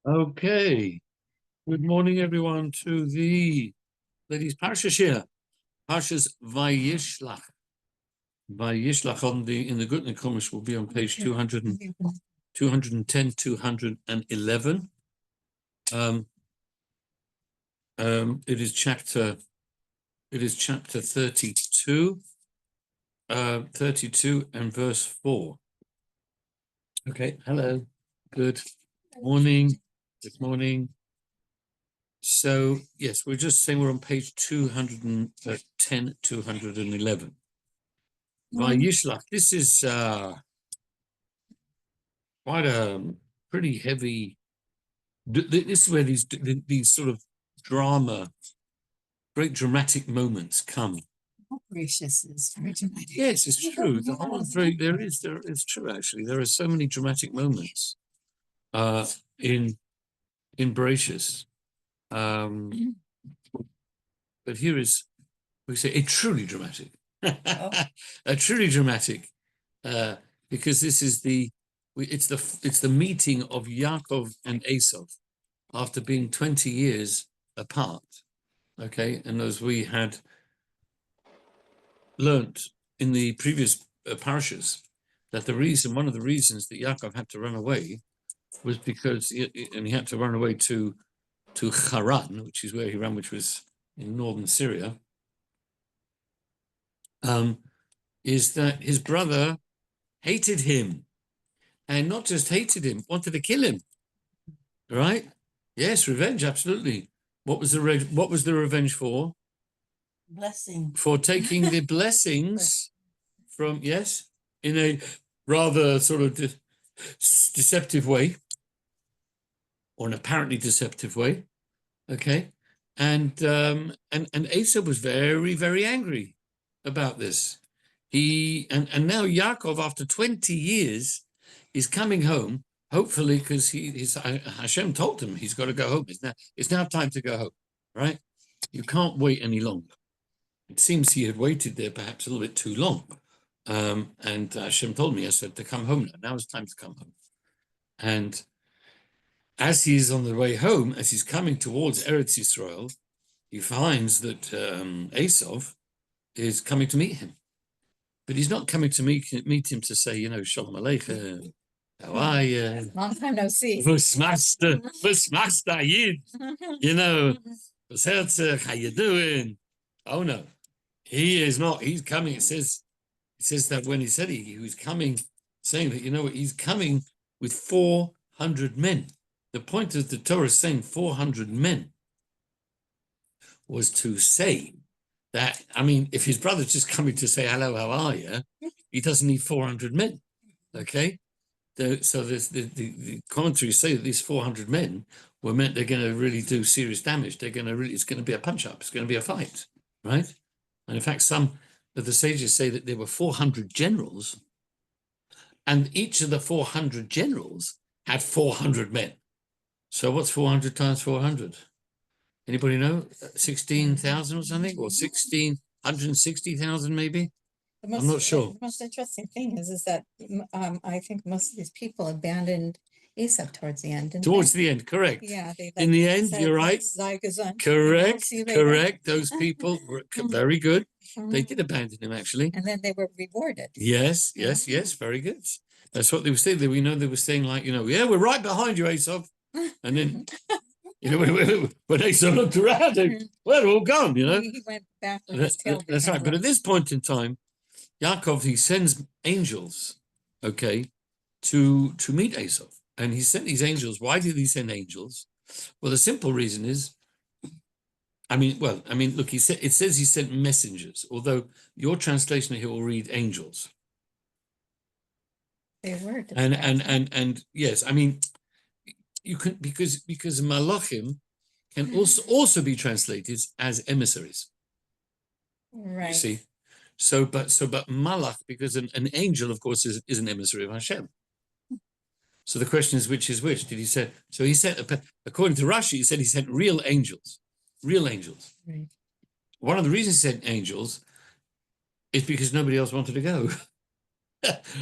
Okay. Good morning, everyone, to the ladies' Parsha Shiur. Parsha's Vayishlach. Vayishlach in the Gutnick Chumash will be on page 210, 211. It is chapter 32, 32 and verse 4. Okay, hello. Good morning. Good morning. So, yes, we're just saying we're on page 210, 211. Vayishlach, this is quite a pretty heavy, this is where these sort of great dramatic moments come. Gracious is very dramatic. Yes, it's true. The whole it's true actually. There are so many dramatic moments in Bereshis. But here is, we say, a truly dramatic. A truly dramatic, because this is it's the meeting of Yaakov and Esav after being 20 years apart. Okay, and as we had learnt in the previous parashas, that one of the reasons that Yaakov had to run away was because he had to run away to Haran, which is where he ran, which was in northern Syria. Is that his brother hated him, and not just hated him, wanted to kill him. Right? Yes, revenge, absolutely. What was the revenge for? Blessing. For taking the blessings from, yes, in a rather sort of deceptive way, or an apparently deceptive way. Okay, and Esau was very, very angry about this. And now Yaakov, after 20 years, is coming home, hopefully, because Hashem told him he's got to go home. It's now time to go home, right? You can't wait any longer. It seems he had waited there perhaps a little bit too long. And Hashem told me, I said, to come home now. Now it's time to come home. And as he's on the way home, as he's coming towards Eretz Yisrael, he finds that Esav is coming to meet him. But he's not coming to meet him to say, Shalom Aleichem, how are you? Long time no see. Was machst Yid? Was herzlich, how you doing? Oh no, he is not. He's coming. It says that when he said he was coming, saying that, he's coming with 400 men. The point of the Torah saying 400 men was to say that, if his brother's just coming to say, hello, how are you? He doesn't need 400 men, okay? So the commentaries say that these 400 men were meant they're going to really do serious damage. It's going to be a punch-up. It's going to be a fight, right? And in fact, some of the sages say that there were 400 generals, and each of the 400 generals had 400 men. So what's 400 times 400? Anybody know? 16,000 or something? Or 160,000 maybe? I'm not sure. The most interesting thing is that I think most of these people abandoned Esau towards the end. Towards the end, correct. Yeah. In the end, you're right. Correct. Those people were very good. They did abandon him, actually. And then they were rewarded. Yes. Very good. That's what they were saying. They were saying like, yeah, we're right behind you, Esau. And then, when Esau looked around, they're all gone, He went back with his tail. That's right. But at this point in time, Yaakov, he sends angels, okay, to meet Esau. And he sent these angels. Why did he send angels? Well, the simple reason is, look, it says he sent messengers, although your translation here will read angels. They were. And yes, you can, because malachim can also be translated as emissaries. Right. You see, but malach, because an angel, of course, is an emissary of Hashem. So the question is, which is which? Did he say? So he sent, according to Rashi, he said he sent real angels. Right. One of the reasons he sent angels is because nobody else wanted to go,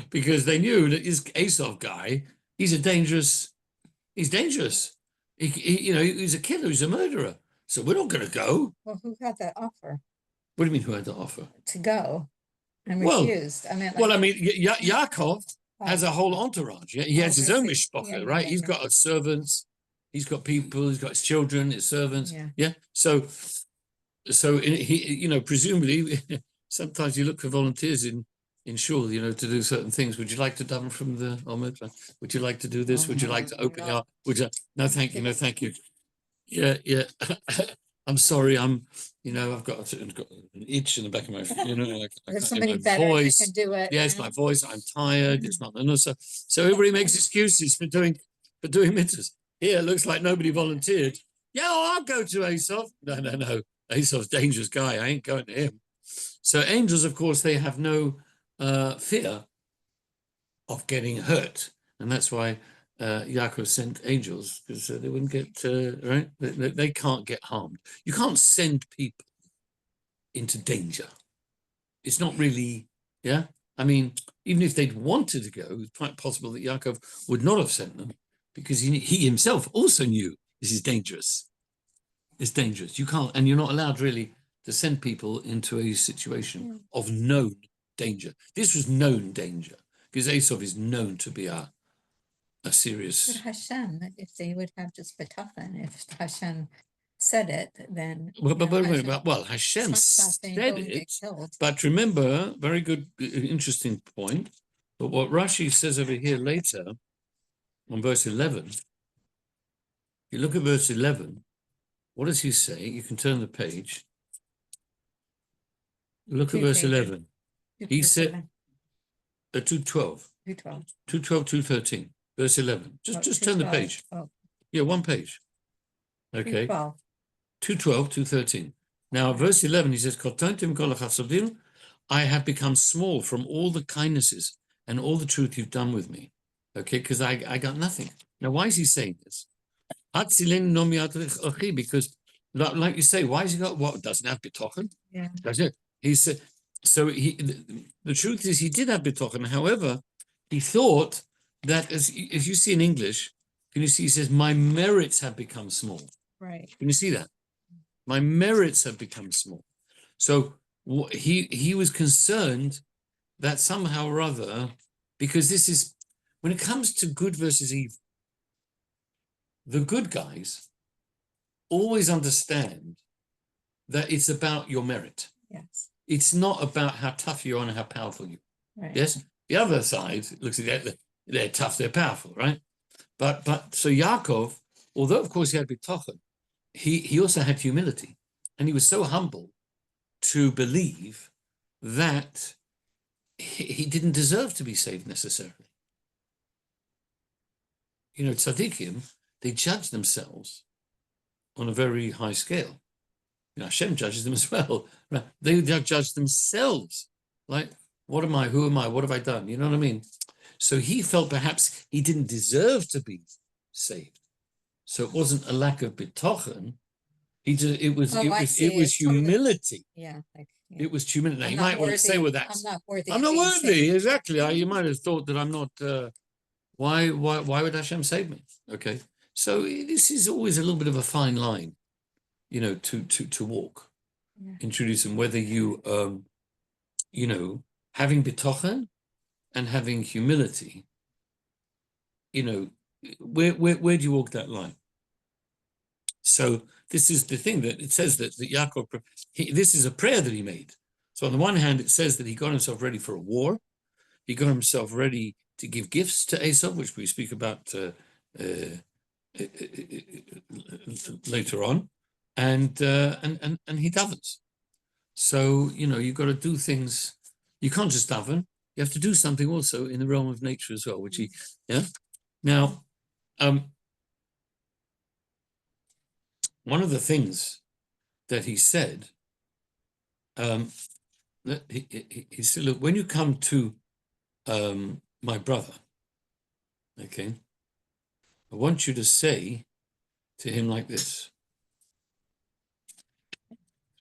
because they knew that this Esau guy, he's dangerous. He's a killer, he's a murderer. So we're not going to go. Well, who had that offer What do you mean, who had the offer? to go and Well, refused? I mean, Well, I like, mean, Yaakov has a whole oh, entourage. He has his I own see. mishpacha, Yeah, right? yeah, He's yeah. got servants, he's got people, he's got his children, his servants. Yeah. Yeah. He, presumably, sometimes you look for volunteers in Shiur, to do certain things. Would you like to daven from the Omid? Would you like to do this? Oh, Would you no, like to open no. your? Would you? No, thank you. No, thank you. Yeah, yeah. I'm sorry. I've got an itch in the back of my, There's in somebody my better that voice. can do it. Yes, you know? my voice. I'm tired. It's not enough. So everybody makes excuses for doing mitzvahs. Here, it looks like nobody volunteered. Yeah, I'll go to Asaph. No. Asaph's a dangerous guy. I ain't going to him. So angels, of course, they have no fear of getting hurt, and that's why Yaakov sent angels, because they wouldn't get right. They can't get harmed. You can't send people into danger. It's not really, yeah. I mean, even if they'd wanted to go, it's quite possible that Yaakov would not have sent them, because he himself also knew this is dangerous. It's dangerous. You can't, and you're not allowed really to send people into a situation of known danger. This was known danger, because Esau is known to be a serious. But Hashem, if they would have just betachan, if Hashem said it, then. Hashem said it, but remember, very good, interesting point. But what Rashi says over here later, on verse 11, you look at verse 11, what does he say? You can turn the page. Look at verse 11. He said, 2:12. 2:12, 2:13, verse 11. Just turn the page. Yeah, one page. Okay. 2:12, 2:13. Now, verse 11, he says, I have become small from all the kindnesses and all the truth you've done with me. Okay, because I got nothing. Now, why is he saying this? Because, like you say, why has he got what? Doesn't have bitochen? Yeah. Does it? He said, so the truth is he did have bitochen. However, he thought that, as you see in English, can you see, he says, my merits have become small. Right. Can you see that? My merits have become small. So he was concerned that somehow or other, because this is, when it comes to good versus evil, the good guys always understand that it's about your merit. Yes. It's not about how tough you are and how powerful you are. Right. Yes. The other side looks at that, they're tough, they're powerful, right? But so Yaakov, although of course he had bitochen, he also had humility, and he was so humble to believe that he didn't deserve to be saved necessarily. Tzaddikim, they judge themselves on a very high scale. Hashem judges them as well. Right? They judge themselves. Like, what am I? Who am I? What have I done? You know what I mean? So he felt perhaps he didn't deserve to be saved. So it wasn't a lack of bitochen. It was humility. Yeah. It was humility. Now, you might want to say, well, I'm not worthy. I'm not worthy. Exactly. You might have thought that I'm not. Why would Hashem save me? Okay. So this is always a little bit of a fine line, to walk. Yeah. Introducing whether you, having bitochen and having humility, where do you walk that line? So this is the thing that it says that Yaakov, this is a prayer that he made. So on the one hand, it says that he got himself ready for a war. He got himself ready to give gifts to Esau, which we speak about later on, and he davens. So you've got to do things. You can't just daven. You have to do something also in the realm of nature as well, which he, yeah. Now, one of the things that he said, he said, look, when you come to my brother, okay, I want you to say to him like this.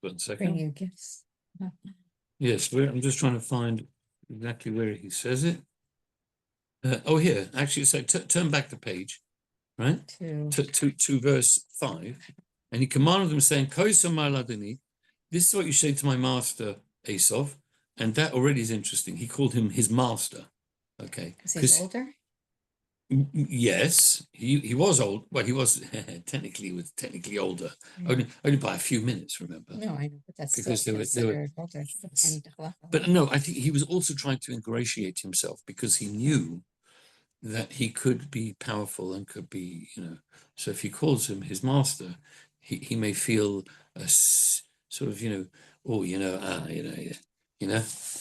1 second. Bring your gifts. Yes, I'm just trying to find exactly where he says it. Here, actually, so turn back the page. right? To verse 5. And he commanded them, saying, Kosa Maladini, this is what you say to my master Esau. And that already is interesting. He called him his master. Okay. Because he's older? Yes, he was old. Well, he was technically older, only by a few minutes. Remember? No, I know, but that's because still they were older. But no, I think he was also trying to ingratiate himself because he knew that he could be powerful and could be, So if he calls him his master, he may feel sort of,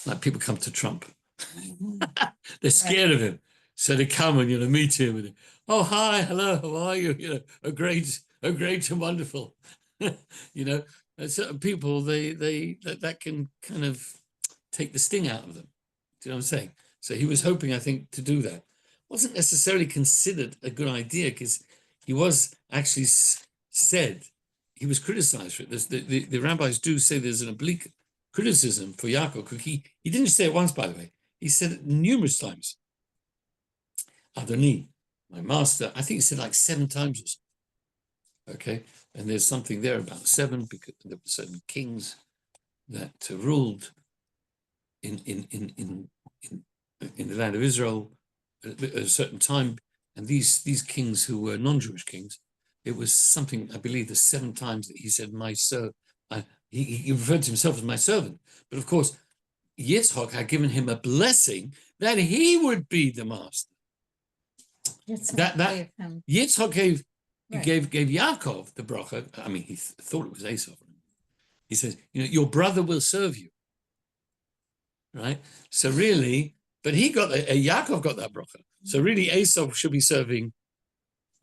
like people come to Trump. They're scared of him. So they come and, meet him and, oh, hi, hello, how are you? Great and wonderful. Certain people, that can kind of take the sting out of them. Do you know what I'm saying? So he was hoping, I think, to do that. Wasn't necessarily considered a good idea because he was actually said, he was criticized for it. The rabbis do say there's an oblique criticism for Yaakov. He didn't say it once, by the way. He said it numerous times. Adoni, my master. I think he said like 7 times or so. Okay, and there's something there about 7 because there were certain kings that ruled in the land of Israel at a certain time, and these kings who were non-Jewish kings, it was something, I believe, the 7 times that he said, my sir. He referred to himself as my servant, but of course, Yitzchak had given him a blessing that he would be the master. That Yitzchak gave Yaakov the bracha. I mean, he thought it was Esau. He says, your brother will serve you, right? So really, but he got Yaakov got that bracha. So really, Esau should be serving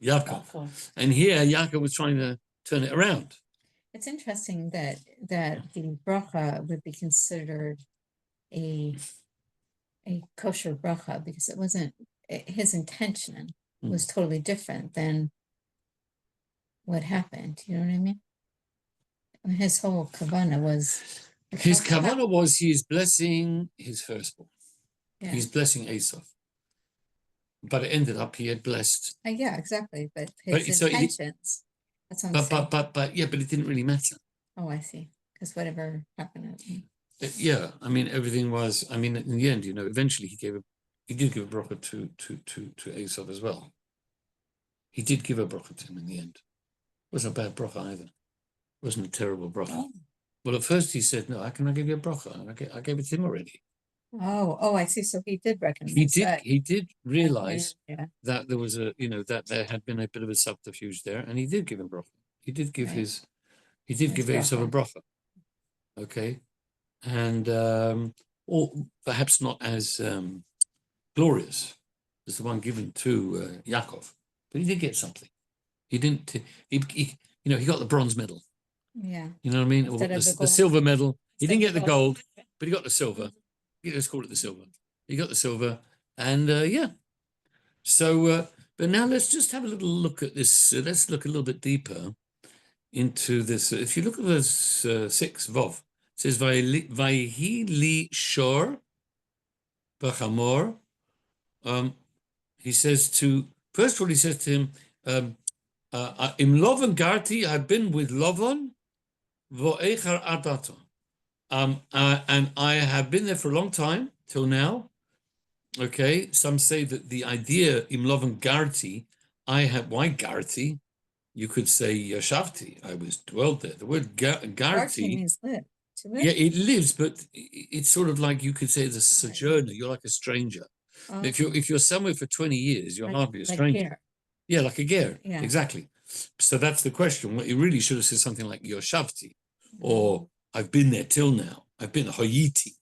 Yaakov, and here Yaakov was trying to turn it around. It's interesting that the bracha would be considered a kosher bracha because it wasn't, his intention was totally different than what happened. You know what I mean? His whole kavanah was he is blessing his firstborn. Yeah. He's blessing Esau. But it ended up he had blessed. Yeah, exactly. But his intentions. That's what I'm saying. But it didn't really matter. Oh, I see. Because whatever happened. Yeah, I mean, everything was. I mean, in the end, eventually he did give a bracha to Esau as well. He did give a bracha to him in the end. It wasn't a bad bracha either. It wasn't a terrible bracha. Oh. Well, at first he said, "No, I cannot give you a bracha. I gave it to him already." Oh, I see. So he did recognize that. He did realize that there was that there had been a bit of a subterfuge there, and he did give him bracha. He did give give Esau a bracha. Okay, and or perhaps not as glorious as the one given to Yaakov, but he did get something. He didn't. He got the bronze medal. Yeah. You know what I mean? Or the silver medal. He didn't get the gold, but he got the silver. Let's call it the silver. He got the silver, and So, but now let's just have a little look at this. Let's look a little bit deeper into this. If you look at verse 6, Vov, it says, Vayhi li shor b'chamor. He says first of all, he says to him, Im Lovon garti, I've been with Lovon, vo'echar adato. And I have been there for a long time, till now. Okay, some say that the idea, Im Lovon garti, why garti? You could say yashavti, I was dwelled there. The word garti means live. To live. Yeah, it lives, but it's sort of like you could say it's a sojourner. You're like a stranger. If you're somewhere for 20 years, you're hardly a stranger. Yeah, like a ger. Yeah. Exactly. So that's the question. Well, you really should have said something like yashavti, or I've been there till now. I've been hayiti.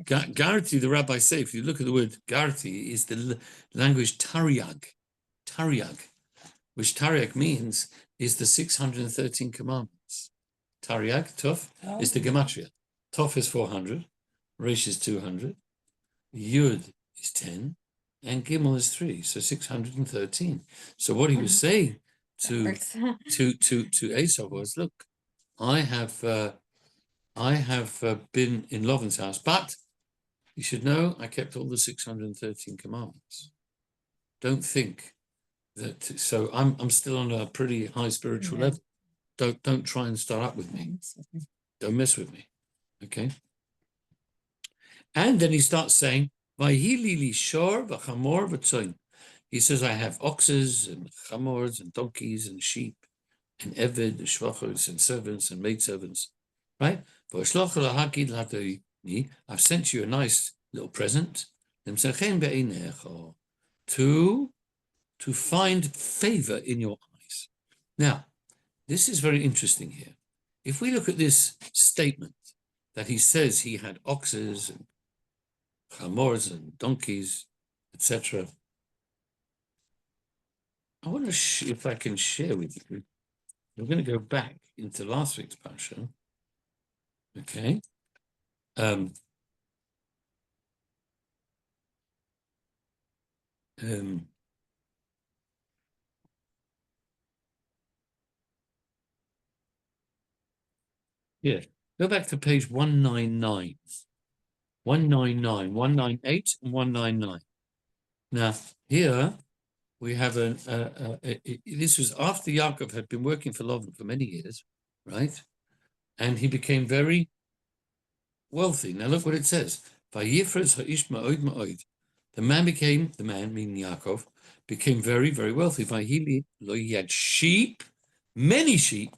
Garti, the rabbis say, if you look at the word garti, is the language Taryag, which Taryag means is the 613 commandments. Taryag, Tov, is the gematria. Tov is 400, Resh is 200, Yud is 10, and Gimel is 3, so 613. So what he was saying to Esau was, look, I have been in Lavan's house, but you should know I kept all the 613 commandments. Don't think So I'm still on a pretty high spiritual level. Don't try and start up with me. Don't mess with me. Okay. And then he starts saying, "Vayili shor v'chamor v'tzoin." He says, "I have oxes and chamors and donkeys and sheep and eved and shvachos and servants and maidservants." Right? I've sent you a nice little present to find favor in your eyes. Now, this is very interesting here. If we look at this statement that he says he had oxes and chamors and donkeys, etc. I wonder if I can share with you. We're going to go back into last week's Parsha. Okay. Yeah, go back to page 199. 199, 198, and 199. Now, here we have this was after Yaakov had been working for Lavan for many years, right? And he became very wealthy. Now look what it says. Vayifras ha'ish ma'od ma'od. The man, meaning Yaakov, became very, very wealthy. Vayili lo, he had sheep, many sheep,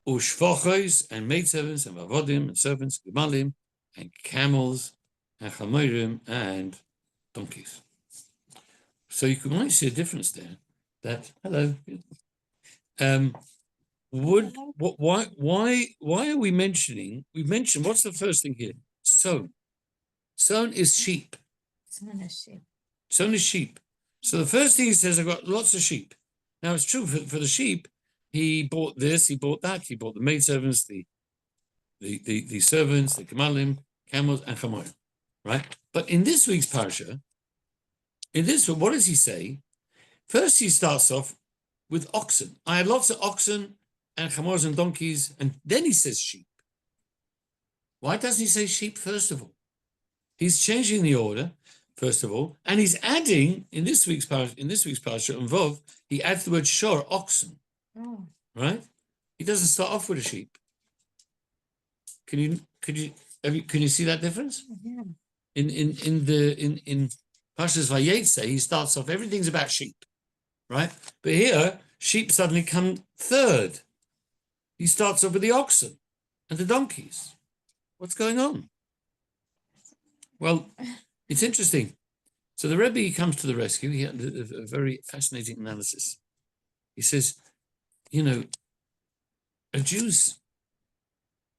ushvachos and maidservants and vavodim and servants, gemalim and camels and chamorim and donkeys. So you might see a difference there. That hello. Why are we mentioning? We mentioned what's the first thing here? Sown. Sown is sheep. Sown is sheep. Sown is sheep. So the first thing he says, I've got lots of sheep. Now it's true for the sheep. He bought this, he bought that, he bought the maidservants, the servants, the gemalim, camels, and chamorim, right? But in this week's parsha, what does he say? First, he starts off with oxen. I had lots of oxen and chamors and donkeys, and then he says sheep. Why doesn't he say sheep first of all? He's changing the order, first of all, and he's adding in this week's parsha and Vov, he adds the word shor, oxen. Oh. Right? He doesn't start off with a sheep. Can you see that difference? Yeah. In Parsha's Vayetze, he starts off, everything's about sheep, right? But here, sheep suddenly come third. He starts off with the oxen and the donkeys. What's going on? Well, it's interesting. So the Rabbi comes to the rescue. He had a very fascinating analysis. He says, a Jew's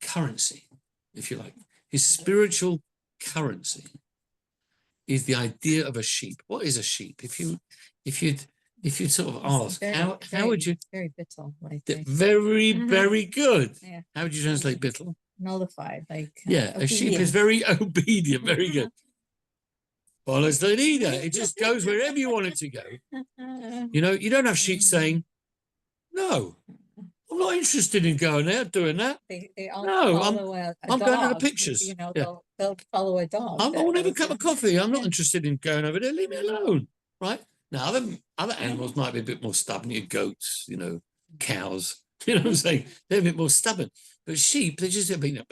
currency, if you like, his spiritual currency is the idea of a sheep. What is a sheep? If you'd sort of ask, how would you? Very bittle, like very, very good. Yeah. How would you translate bittle? Nullified, like a sheep is very obedient, very good. Follows the leader. It just goes wherever you want it to go. You don't have sheep saying, "No, I'm not interested in going there, doing that." They all follow I'm dog. going to the pictures. They'll follow a dog. I want to have a cup of coffee. I'm not interested in going over there. Leave me alone, right? Now, other animals might be a bit more stubborn. Your goats, cows. You know what I'm saying? They're a bit more stubborn. But sheep, they're just wherever you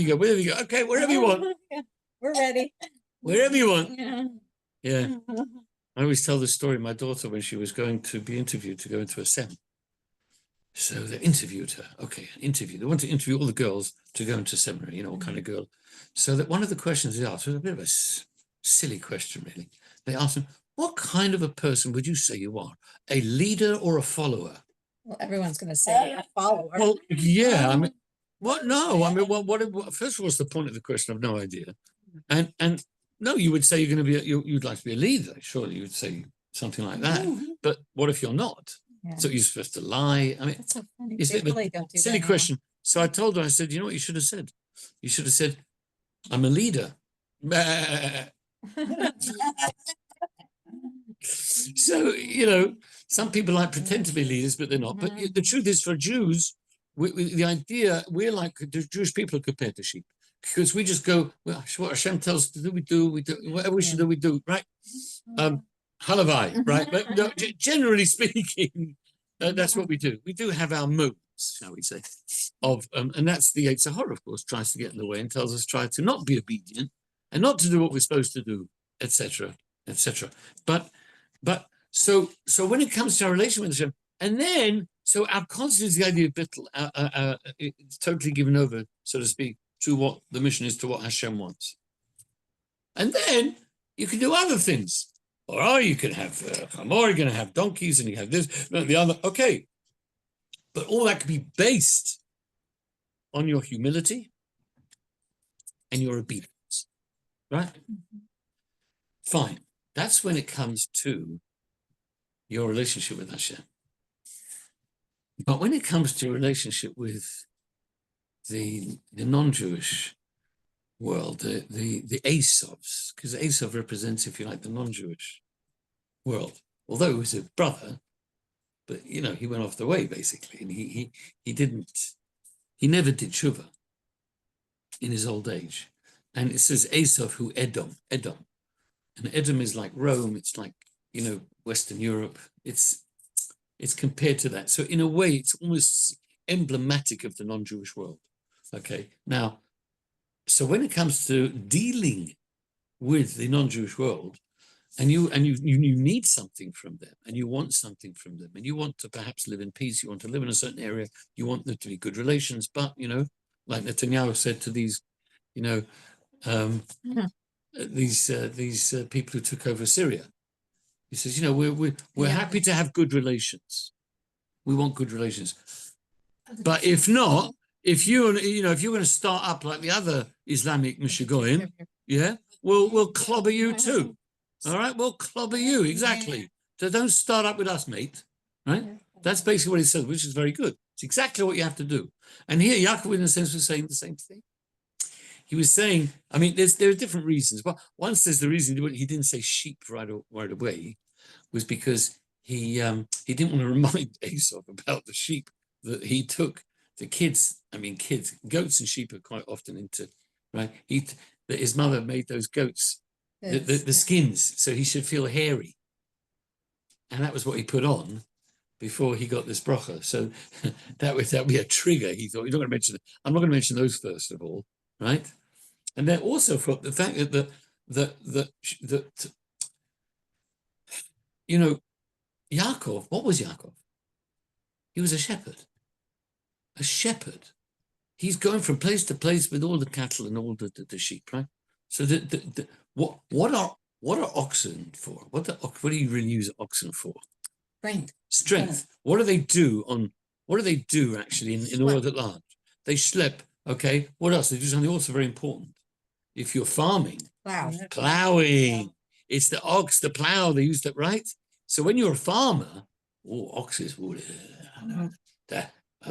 go. Okay, wherever you want. We're ready. Wherever you want. Yeah. I always tell this story. My daughter, when she was going to be interviewed to go into a sem. So they interviewed her. Okay, They want to interview all the girls to go into seminary, what kind of girl. So that one of the questions they asked was a bit of a silly question, really. They asked them, what kind of a person would you say you are? A leader or a follower? Well, everyone's going to say a follower. Well, yeah. I mean, what? No. I mean, what? First of all, what's the point of the question? I've no idea. And no, you would say you're going to be. You'd like to be a leader. Surely you would say something like that. But what if you're not? Yeah. So you're supposed to lie. I mean, that's so funny. It's a silly question. So I told her. I said, you know what you should have said? You should have said, I'm a leader. So, some people like pretend to be leaders, but they're not. But the truth is, for Jews, the idea, we're like the Jewish people compared to sheep. Because we just go, well, what Hashem tells us to do, we do. Whatever we should do, we do, right? Halavai, right? But no, generally speaking, that's what we do. We do have our moods, shall we say, and that's the Yetzer Hara, of course, tries to get in the way and tells us try to not be obedient and not to do what we're supposed to do, etc., etc. But so when it comes to our relation with Hashem, and then so our conscience, the idea of bittul, it's totally given over, so to speak, to what the mission is, to what Hashem wants, and then you can do other things. Or you can have chamor, you're going to have donkeys, and you have this, the other. Okay, but all that can be based on your humility and your obedience, right? Fine. That's when it comes to your relationship with Hashem. But when it comes to your relationship with the non-Jewish world, the Esavs, because Esav represents, if you like, the non-Jewish world. Although he was a brother, but he went off the way basically, and he never did tshuva in his old age. And it says Esav who Edom, and Edom is like Rome. It's like Western Europe. It's compared to that. So in a way, it's almost emblematic of the non-Jewish world. Okay, now. So when it comes to dealing with the non-Jewish world, and you need something from them, and you want something from them, and you want to perhaps live in peace, you want to live in a certain area, you want there to be good relations, but like Netanyahu said to these, these people who took over Syria, he says, we're happy to have good relations, we want good relations, but if not. If you're going to start up like the other Islamic Mishigoyim, we'll clobber you too. All right, we'll clobber you, exactly. So don't start up with us, mate. Right? That's basically what he says, which is very good. It's exactly what you have to do. And here, Yaakov, in a sense, was saying the same thing. He was saying, I mean, there are different reasons. Well, once there's the reason he didn't say sheep right away, was because he didn't want to remind Esau about the sheep that he took. The kids, goats and sheep are quite often into, right? His mother made those goats, the skins, so he should feel hairy. And that was what he put on before he got this bracha. So that would be a trigger. He thought, I'm not going to mention those first of all, right? And then also for the fact that Yaakov, what was Yaakov? He was a shepherd. A shepherd. He's going from place to place with all the cattle and all the sheep, right? So what are oxen for? What do you really use oxen for? Strength. What do they do actually in order at large? They schlep. Okay. What else? They do something also very important. If you're farming, plowing. It's the ox, the plow. They use that, right? So when you're a farmer, oxes.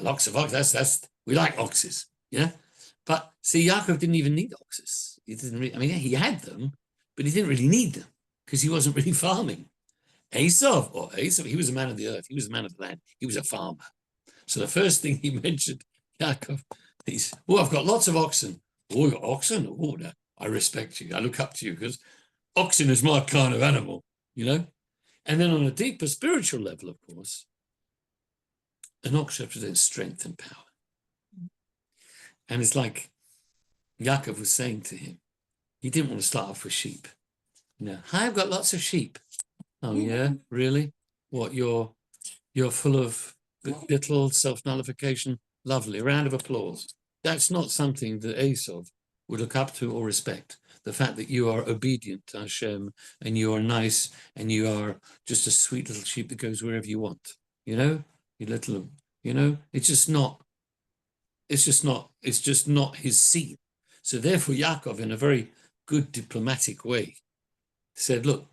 Lots of oxes. We like oxes, yeah. But see, Yaakov didn't even need oxes. He didn't. He had them, but he didn't really need them because he wasn't really farming. Esau, he was a man of the earth. He was a man of the land. He was a farmer. So the first thing he mentioned, Yaakov, I've got lots of oxen. You got oxen? No, I respect you. I look up to you because oxen is my kind of animal, And then on a deeper spiritual level, of course. An ox represents strength and power. And it's like Yaakov was saying to him, he didn't want to start off with sheep. Hi, I've got lots of sheep. Oh, yeah? Really? What, you're full of little self-nullification? Lovely. A round of applause. That's not something that Esau would look up to or respect. The fact that you are obedient to Hashem and you are nice and you are just a sweet little sheep that goes wherever you want. It's just not his scene. So therefore Yaakov, in a very good diplomatic way, said, look,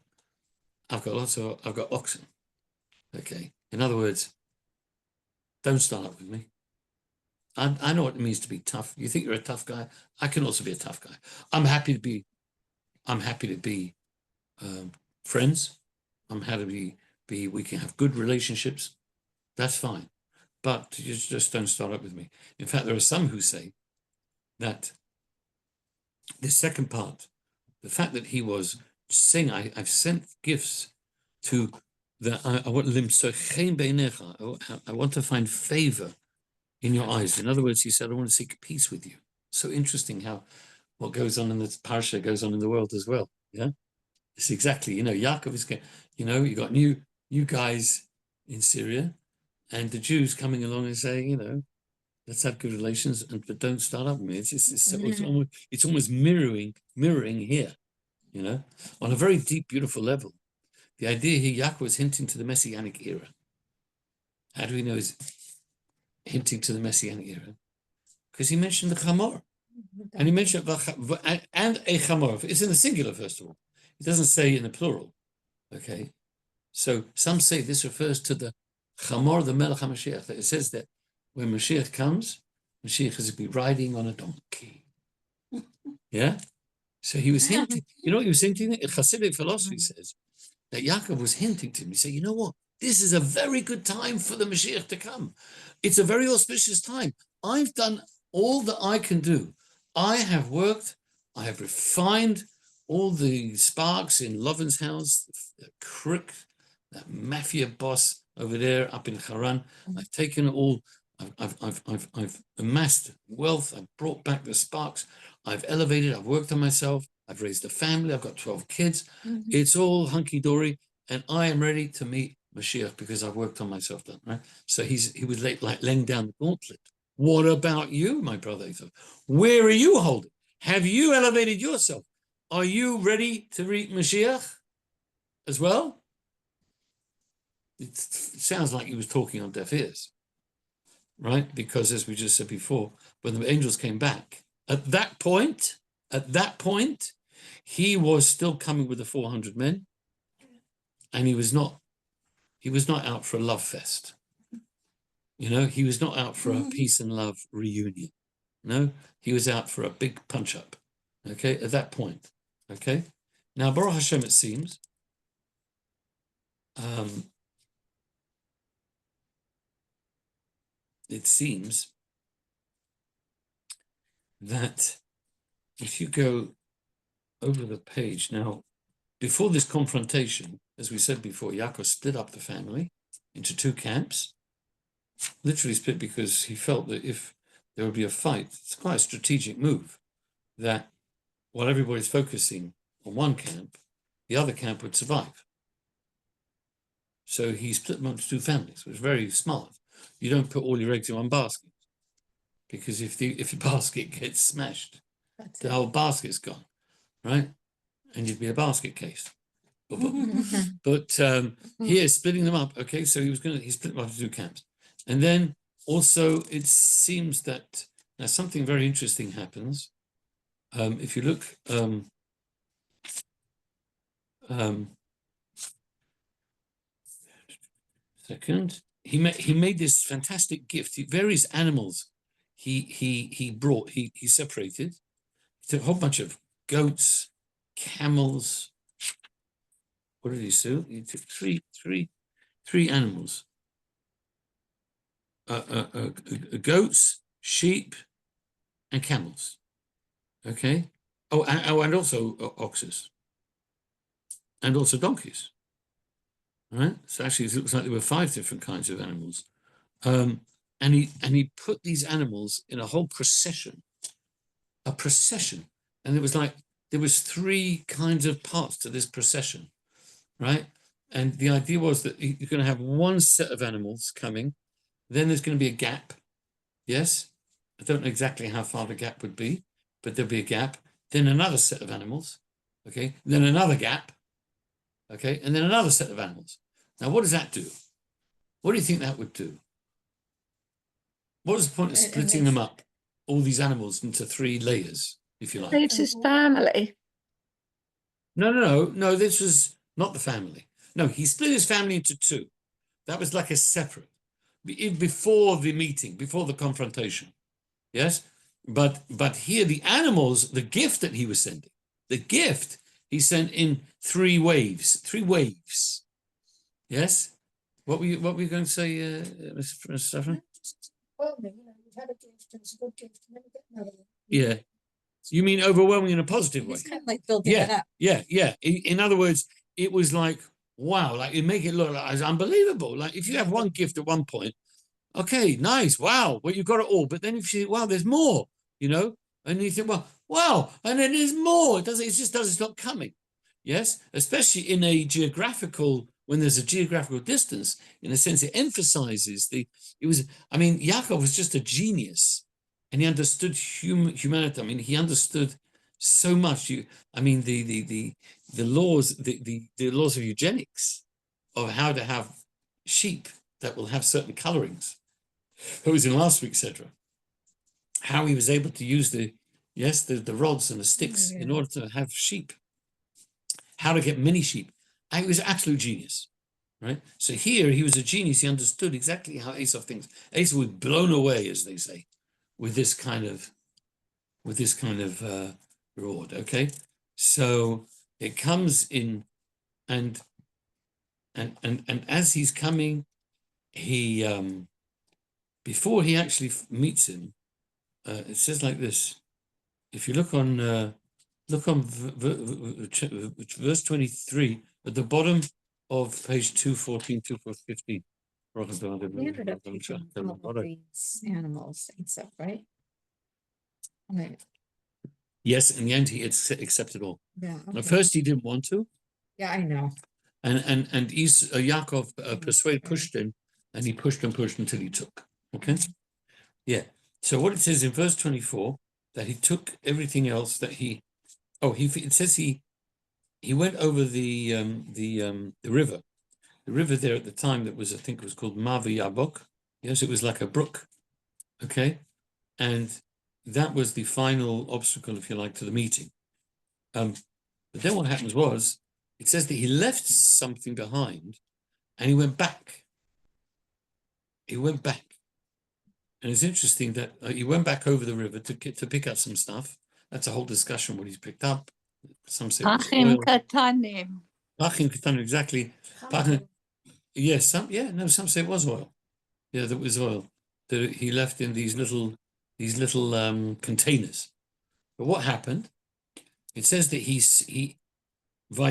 I've got oxen. Okay. In other words, don't start up with me. I know what it means to be tough. You think you're a tough guy? I can also be a tough guy. I'm happy to be friends. I'm happy to be. We can have good relationships. That's fine. But you just don't start up with me. In fact, there are some who say that the second part, the fact that he was saying, I've sent gifts to the I want to find favor in your eyes. In other words, he said, I want to seek peace with you. So interesting how what goes on in the Parsha goes on in the world as well. Yeah, it's exactly, Yaakov is, you got new guys in Syria, and the Jews coming along and saying, let's have good relations, but don't start up with me. It's almost mirroring here, on a very deep, beautiful level. The idea here, Yaakov is hinting to the Messianic era. How do we know he's hinting to the Messianic era? Because he mentioned the Chamor. And he mentioned and a Chamor. It's in the singular, first of all. It doesn't say in the plural. Okay. So some say this refers to the Chamor, the Melech HaMashiach. That it says that when Mashiach comes, Mashiach is to be riding on a donkey. Yeah? So he was hinting. You know what he was hinting? Hasidic philosophy says that Yaakov was hinting to him. He said, you know what? This is a very good time for the Mashiach to come. It's a very auspicious time. I've done all that I can do. I have worked, I have refined all the sparks in Lovin's house, the crook, that mafia boss over there up in Haran. I've taken all, I've amassed wealth, I've brought back the sparks, I've elevated, I've worked on myself, I've raised a family, I've got 12 kids. It's all hunky-dory, and I am ready to meet Mashiach because I've worked on myself done, right? So he was like laying down the gauntlet. What about you, my brother? Where are you holding? Have you elevated yourself? Are you ready to meet Mashiach as well? It sounds like he was talking on deaf ears, right? Because as we just said before, when the angels came back, at that point, he was still coming with the 400 men, and he was not out for a love fest. He was not out for a peace and love reunion. No, he was out for a big punch up. Okay, at that point. Okay, now Baruch Hashem, it seems, that if you go over the page now, before this confrontation, as we said before, Yaakov split up the family into two camps. Literally split because he felt that if there would be a fight, it's quite a strategic move, that while everybody's focusing on one camp, the other camp would survive. So he split them up into two families, which was very smart. You don't put all your eggs in one basket, because if the basket gets smashed, the whole basket's gone, right? And you'd be a basket case. But here, splitting them up, okay, so he split them up into two camps. And then also it seems that now something very interesting happens. If you look, second, he made this fantastic gift. Various animals he separated. He took a whole bunch of goats, camels. What did he do? He took three animals. Goats, sheep, and camels. Okay. And also oxes, and also donkeys. All right. So actually, it looks like there were 5 different kinds of animals. And he put these animals in a whole procession. A procession, and it was like there was 3 kinds of parts to this procession, right? And the idea was that you're going to have one set of animals coming. Then there's going to be a gap. Yes, I don't know exactly how far the gap would be, but there'll be a gap. Then another set of animals, okay? Then another gap, okay? And then another set of animals. Now, what does that do? What do you think that would do? What is the point of splitting them up, all these animals, into 3 layers, if you like? Saves his family. No, this was not the family. No, he split his family into 2. That was like a separate, before the meeting, before the confrontation. Yes, but here the animals, the gift that he was sending, he sent in 3 waves. Yes, what were you going to say, Mr. Stefan? Well, you had a gift, and it's a good gift, and then you get another one. Yeah, you mean overwhelming in a positive way? It's kind of like building it up. Yeah. In other words, it was like wow, like it make it look like it's unbelievable. Like if you have one gift at one point, okay, nice, wow, well, you've got it all. But then if you, wow, there's more, and you think, well, wow, and then there's more. It just doesn't stop coming. Yes, especially in a geographical, when there's a geographical distance, in a sense, it emphasizes Yaakov was just a genius, and he understood humanity. I mean, he understood so much. The laws, the laws of eugenics, of how to have sheep that will have certain colorings. It was in last week, etc. How he was able to use the rods and the sticks in order to have sheep. How to get many sheep. He was an absolute genius, right? So here he was a genius. He understood exactly how Esau thinks. Esau was blown away, as they say, with this kind of reward. Okay, so it comes in, and as he's coming, he before he actually meets him, it says like this. If you look on verse 23 at the bottom of page 214, 215. He ended up taking all of these animals and stuff, right? Right. Yes, in the end he accepted all. Yeah. At Okay. first he didn't want to, Yeah, I know. and Yaakov pushed him, and he pushed until he took. Okay. Yeah. So what it says in verse 24, that he took everything else that it says he went over the river. The river there at the time that was, I think it was called Mavi Yabok. Yes, it was like a brook. Okay. And that was the final obstacle, if you like, to the meeting. But then what happens was, it says that he left something behind and he went back. He went back. And it's interesting that he went back over the river to pick up some stuff. That's a whole discussion what he's picked up. Some say it was oil. Pachim katanim, exactly. Yes, some say it was oil. Yeah, that was oil that he left in these little containers. But what happened? It says that he says for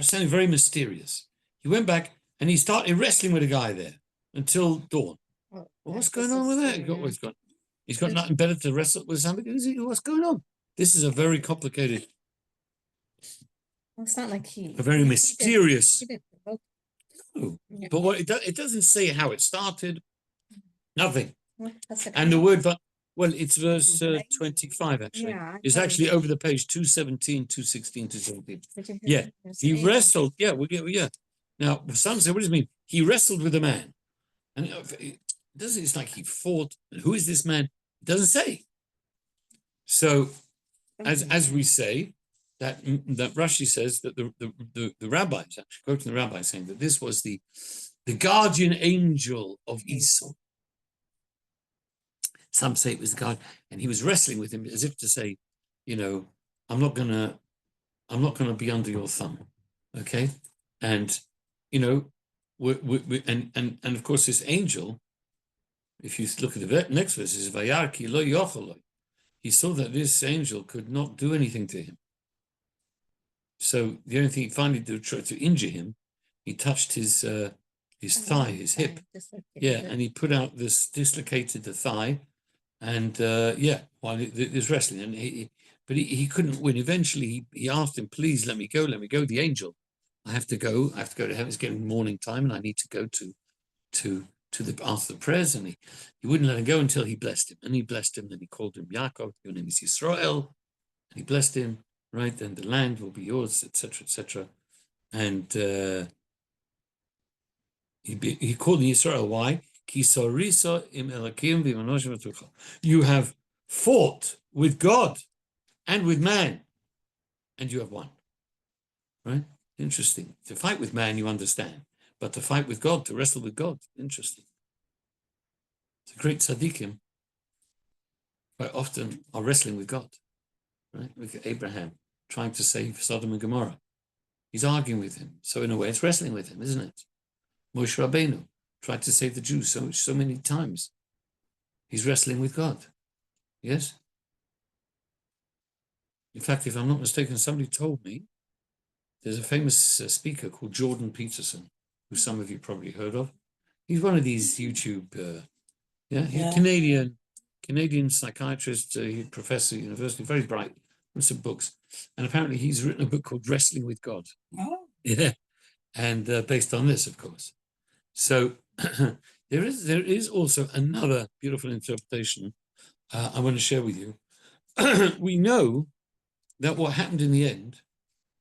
something very mysterious. He went back and he started wrestling with a guy there until dawn. Well, what's going on with that? He's got nothing better to wrestle with somebody. What's going on? This is a very complicated. Well, it's not like a very mysterious. He didn't provoke it. But what it doesn't say how it started. Nothing. Well, And the word, it's verse 25 actually. Yeah, It's actually over the page 217, 216, 217. Yeah, he wrestled. Yeah, Now, some say, what does it mean? He wrestled with a man. And it's like he fought. And who is this man? It doesn't say. So, as we say, that Rashi says that the rabbis, actually quoting the rabbi, saying that this was the guardian angel of Esau. Some say it was the God, and he was wrestling with him as if to say, I'm not gonna be under your thumb, okay? And and of course this angel, if you look at the next verse, is Vayarki lo yocholoi. He saw that this angel could not do anything to him. So the only thing he finally did to try to injure him, he touched his thigh, his hip, and he put out dislocated the thigh. And while there's wrestling, and he couldn't win. Eventually, he asked him, "Please let me go. The angel, I have to go to heaven. It's getting morning time, and I need to go to after the prayers." And he wouldn't let him go until he blessed him. And he blessed him. And he called him Yaakov. Your name is Yisrael. And he blessed him. Right, and the land will be yours, etc., etc. And he called him Yisrael. Why? You have fought with God and with man, and you have won. Right? Interesting. To fight with man, you understand. But to fight with God, to wrestle with God, interesting. The great tzaddikim quite often are wrestling with God. Right? Look at Abraham trying to save Sodom and Gomorrah. He's arguing with him. So in a way, it's wrestling with him, isn't it? Moshe Rabbeinu tried to save the Jews so many times. He's wrestling with God. Yes? In fact, if I'm not mistaken, somebody told me there's a famous speaker called Jordan Peterson, who some of you probably heard of. He's one of these YouTube, Yeah. Canadian psychiatrist, professor at university, very bright, wrote some books, and apparently he's written a book called Wrestling with God. Oh, Yeah, and based on this, of course. So there is also another beautiful interpretation I want to share with you. We know that what happened in the end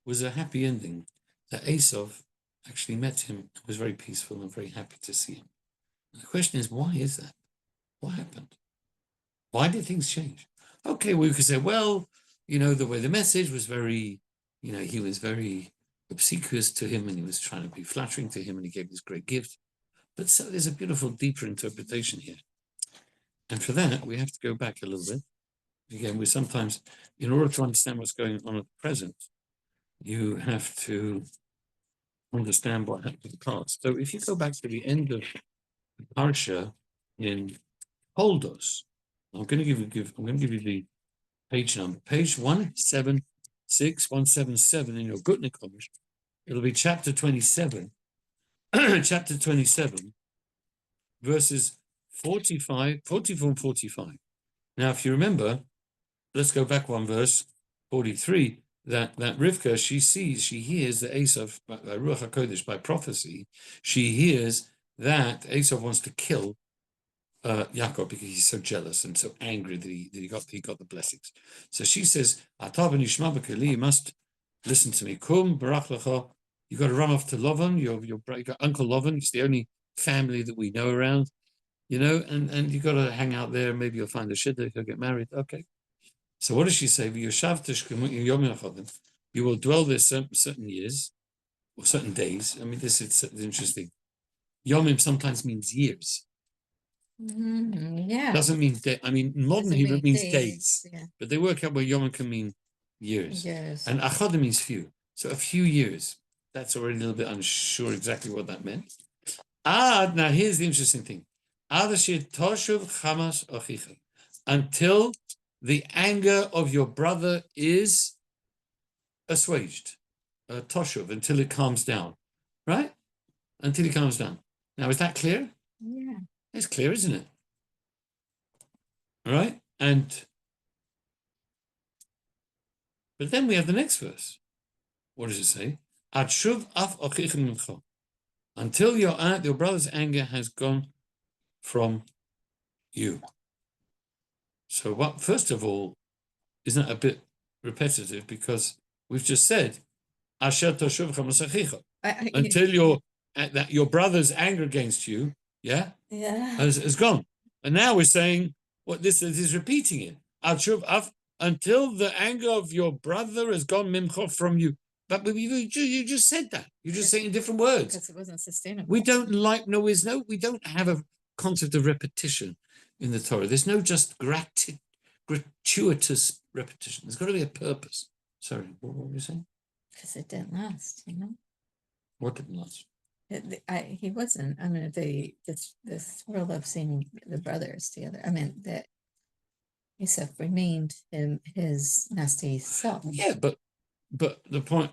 was a happy ending, that Esav actually met him and was very peaceful and very happy to see him. And the question is, why is that? What happened? Why did things change? Okay, we could say, well, the way the message was very, he was very obsequious to him and he was trying to be flattering to him and he gave this great gift. But so there's a beautiful, deeper interpretation here. And for that, we have to go back a little bit. Again, we sometimes, in order to understand what's going on at the present, you have to understand what happened in the past. So if you go back to the end of the Parsha in Holdos, I'm going to give you the page number, page 176, 177 in your Gutnick. It'll be chapter 27, chapter 27, verses 44 and 45. Now, if you remember, let's go back one verse, 43, that Rivka, she hears that Esav, by Ruach HaKodesh, by prophecy, she hears that Esav wants to kill Yaakov because he's so jealous and so angry that he got the blessings. So she says, you must listen to me. Kum barach lecha. You got to run off to Lovan. You got Uncle Lovan. It's the only family that we know around, and you got to hang out there. Maybe you'll find a shidduch. You'll get married. Okay. So what does she say? You will dwell there certain years or certain days. I mean, this is interesting. Yomim sometimes means years. Yeah. Doesn't mean day. I mean, modern Doesn't Hebrew mean means days, days, yeah. but they work out where Yom can mean years. Yes. And Achadim means few. So a few years. That's already a little bit unsure exactly what that meant. Now here's the interesting thing. Until the anger of your brother is assuaged. Toshuv, until it calms down. Right? Until it calms down. Now, is that clear? Yeah. It's clear, isn't it? All right? But then we have the next verse. What does it say? Until your brother's anger has gone from you. So what? First of all, isn't that a bit repetitive? Because we've just said, until your brother's anger against you, has gone. And now we're saying what this is repeating it. Until the anger of your brother has gone mimcha from you. But you just said that. You just say it in different words. Because it wasn't sustainable. We don't we don't have a concept of repetition in the Torah. There's no just gratuitous repetition. There's got to be a purpose. Sorry, what were you saying? Because it didn't last, What didn't last? He wasn't. I mean, the thrill of seeing the brothers together. I mean, that Yosef remained his nasty self. Yeah, but the point,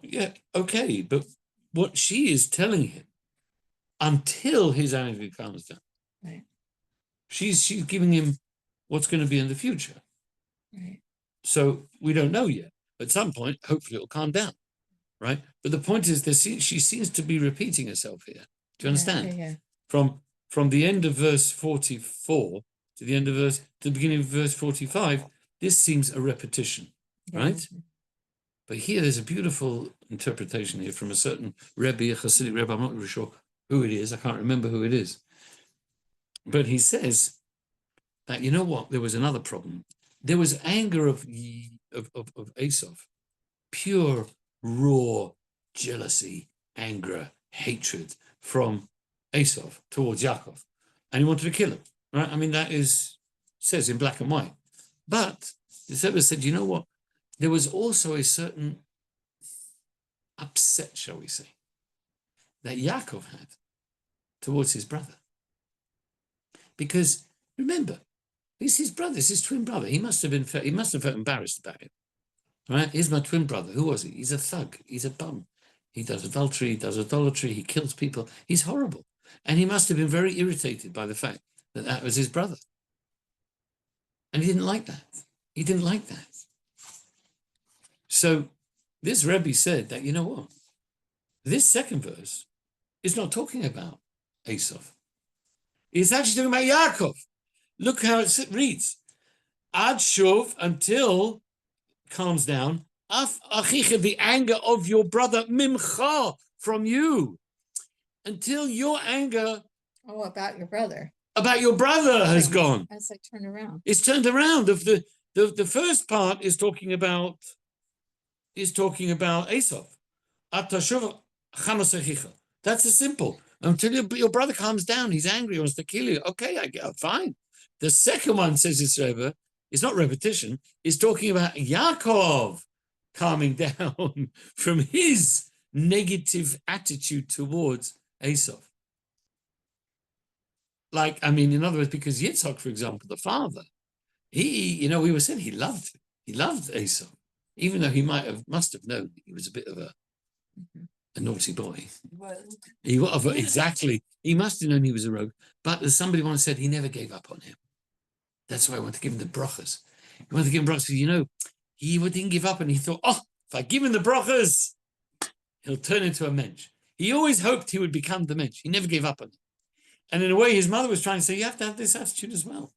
okay, but what she is telling him, until his anger calms down, Right. She's giving him what's going to be in the future. Right. So we don't know yet. At some point, hopefully, it'll calm down, right? But the point is, she seems to be repeating herself here. Do you understand? Yeah. From the end of verse 44 to the beginning of verse 45, this seems a repetition, right? But here there's a beautiful interpretation here from a certain Rabbi, a Hasidic Rabbi. I'm not really sure who it is. I can't remember who it is. But he says that, you know what? There was another problem. There was anger of Esav, pure, raw jealousy, anger, hatred from Esav towards Yaakov. And he wanted to kill him, right? I mean, that says in black and white. But the Rebbe said, you know what? There was also a certain upset, shall we say, that Yaakov had towards his brother. Because remember, he's his brother, it's his twin brother. He must have felt embarrassed about it. Right? Here's my twin brother. Who was he? He's a thug. He's a bum. He does adultery, he does idolatry, he kills people. He's horrible. And he must have been very irritated by the fact that that was his brother. And he didn't like that. He didn't like that. So this Rabbi said that, you know what? This second verse is not talking about Esau. It's actually talking about Yaakov. Look how it reads. Ad shuv, until, calms down, af achicha, the anger of your brother, mimcha, from you. Until your anger about your brother has gone. as I turn around. It's turned around. Of the first part is talking about Esau. That's a simple. Until your brother calms down, he's angry, wants to kill you. Okay, I get fine. The second one, says this Rebbe, it's not repetition. It's talking about Yaakov calming down from his negative attitude towards Esau. Like, I mean, in other words, because Yitzhak, for example, the father, we were saying he loved Esau, even though he must have known he was a bit of a naughty boy. He was, exactly. He must have known he was a rogue. But as somebody once said, he never gave up on him. That's why I want to give him the brachas. He wanted to give him brachas because, he didn't give up, and he thought, if I give him the brachas, he'll turn into a mensch. He always hoped he would become the mensch. He never gave up on him. And in a way, his mother was trying to say, you have to have this attitude as well.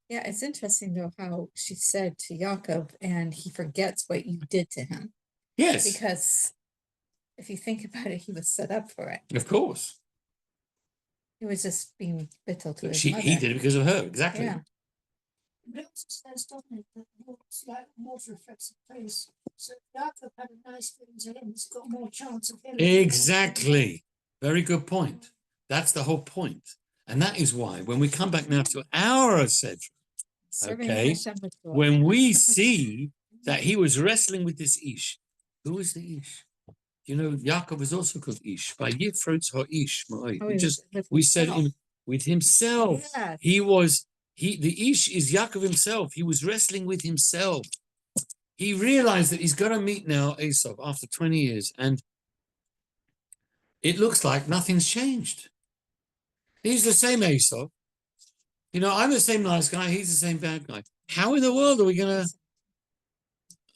Yeah, it's interesting, though, how she said to Yaakov, and he forgets what you did to him. Yes. Because if you think about it, he was set up for it. Of course. He was just being bittle to his mother. He did it because of her, exactly. Yeah. It also says, doesn't it, that water affects the face. So if Yaakov had a nice thing to him, he's got more chance of hitting. Exactly. Very good point. That's the whole point. And that is why, when we come back now to our Sedra, okay, when we see that he was wrestling with this Ish, who is the Ish? Yaakov is also called Ish. By Yifrotz HaIsh. We said with himself. Yes. The Ish is Yaakov himself. He was wrestling with himself. He realized that he's going to meet now Esau after 20 years, and it looks like nothing's changed. He's the same Esau. I'm the same nice guy. He's the same bad guy. How in the world are we going to...